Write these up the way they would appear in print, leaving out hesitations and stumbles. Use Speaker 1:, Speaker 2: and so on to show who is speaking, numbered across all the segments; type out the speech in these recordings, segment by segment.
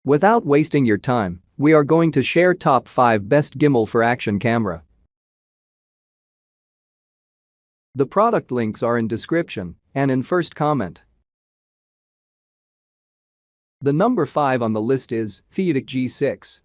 Speaker 1: Without wasting your time, we are going to share top 5 best gimbal for action camera. The product links are in description and in first comment. The number 5 on the list is Fiutic G6.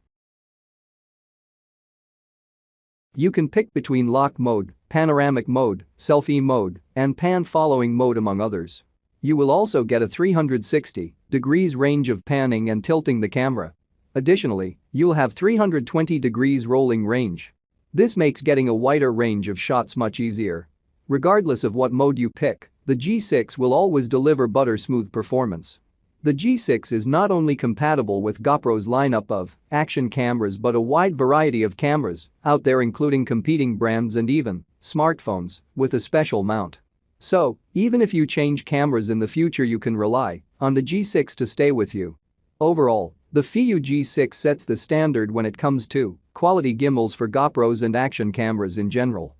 Speaker 1: You can pick between lock mode, panoramic mode, selfie mode, and pan following mode among others. You will also get a 360 degrees range of panning and tilting the camera. Additionally, you'll have 320 degrees rolling range. This makes getting a wider range of shots much easier. Regardless of what mode you pick, the G6 will always deliver butter-smooth performance. The G6 is not only compatible with GoPro's lineup of action cameras but a wide variety of cameras out there, including competing brands and even smartphones with a special mount. So, even if you change cameras in the future, you can rely on the G6 to stay with you. Overall, the Fiutic G6 sets the standard when it comes to quality gimbals for GoPros and action cameras in general.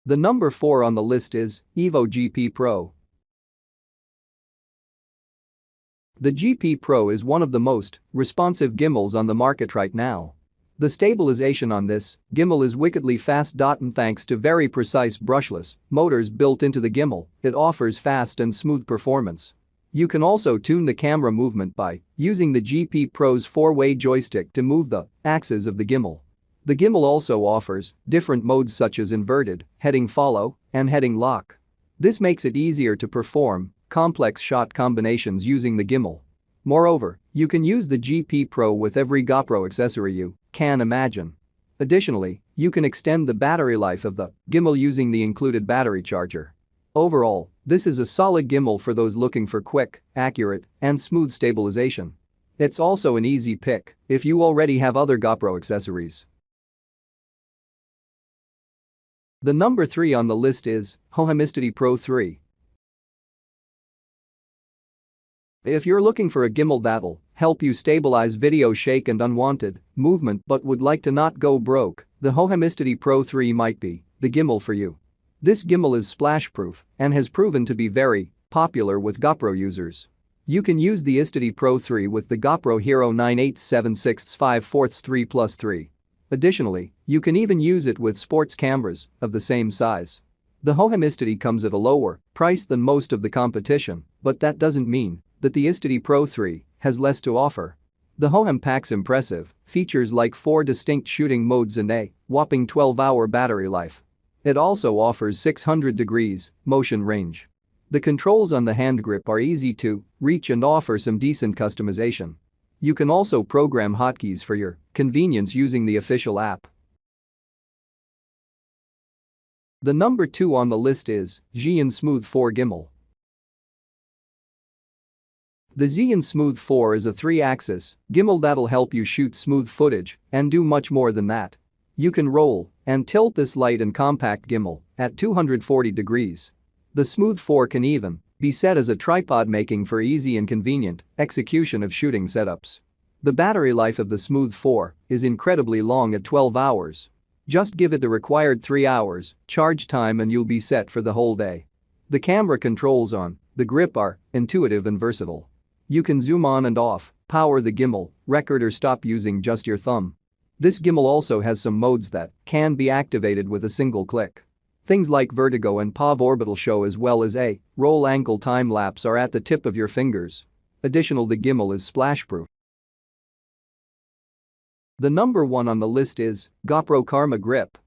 Speaker 1: The number 4 on the list is Evo GP Pro. The GP Pro is one of the most responsive gimbals on the market right now. The stabilization on this gimbal is wickedly fast. And thanks to very precise brushless motors built into the gimbal, it offers fast and smooth performance. You can also tune the camera movement by using the GP Pro's 4-way joystick to move the axis of the gimbal. The gimbal also offers different modes such as inverted, heading follow, and heading lock. This makes it easier to perform complex shot combinations using the gimbal. Moreover, you can use the GP Pro with every GoPro accessory you can imagine. Additionally, you can extend the battery life of the gimbal using the included battery charger. Overall, this is a solid gimbal for those looking for quick, accurate, and smooth stabilization. It's also an easy pick if you already have other GoPro accessories. The number 3 on the list is Hohemistity Pro 3. If you're looking for a gimbal that'll help you stabilize video shake and unwanted movement but would like to not go broke, the Hohemistity Pro 3 might be the gimbal for you. This gimbal is splash-proof and has proven to be very popular with GoPro users. You can use the Istity Pro 3 with the GoPro Hero 9/8 5/4 3+3. Additionally, you can even use it with sports cameras of the same size. The Hohemistity comes at a lower price than most of the competition, but that doesn't mean that the Istity Pro 3 has less to offer. The Hohem packs impressive features like 4 distinct shooting modes and a whopping 12-hour battery life. It also offers 600 degrees motion range. The controls on the hand grip are easy to reach and offer some decent customization. You can also program hotkeys for your convenience using the official app. The number 2 on the list is Zhiyun Smooth 4 gimbal. The Zhiyun Smooth 4 is a 3-axis gimbal that'll help you shoot smooth footage and do much more than that. You can roll and tilt this light and compact gimbal at 240 degrees. The Smooth 4 can even be set as a tripod, making for easy and convenient execution of shooting setups. The battery life of the Smooth 4 is incredibly long at 12 hours. Just give it the required 3 hours charge time and you'll be set for the whole day. The camera controls on the grip are intuitive and versatile. You can zoom on and off, power the gimbal, record or stop using just your thumb. This gimbal also has some modes that can be activated with a single click. Things like vertigo and POV orbital show as well as a roll angle time lapse are at the tip of your fingers. Additionally, the gimbal is splash-proof. The number 1 on the list is GoPro Karma Grip.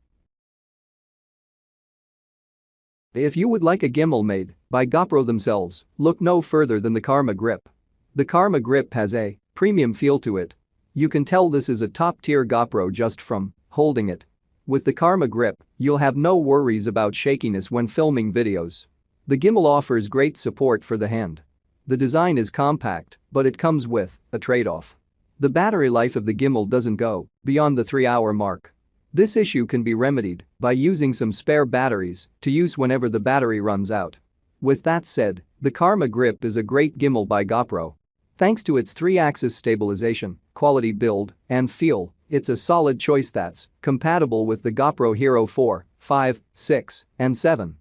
Speaker 1: If you would like a gimbal made by GoPro themselves, look no further than the Karma Grip. The Karma Grip has a premium feel to it. You can tell this is a top-tier GoPro just from holding it. With the Karma Grip, you'll have no worries about shakiness when filming videos. The gimbal offers great support for the hand. The design is compact, but it comes with a trade-off. The battery life of the gimbal doesn't go beyond the 3-hour mark. This issue can be remedied by using some spare batteries to use whenever the battery runs out. With that said, the Karma Grip is a great gimbal by GoPro. Thanks to its 3-axis stabilization, quality build, and feel, it's a solid choice that's compatible with the GoPro Hero 4, 5, 6, and 7.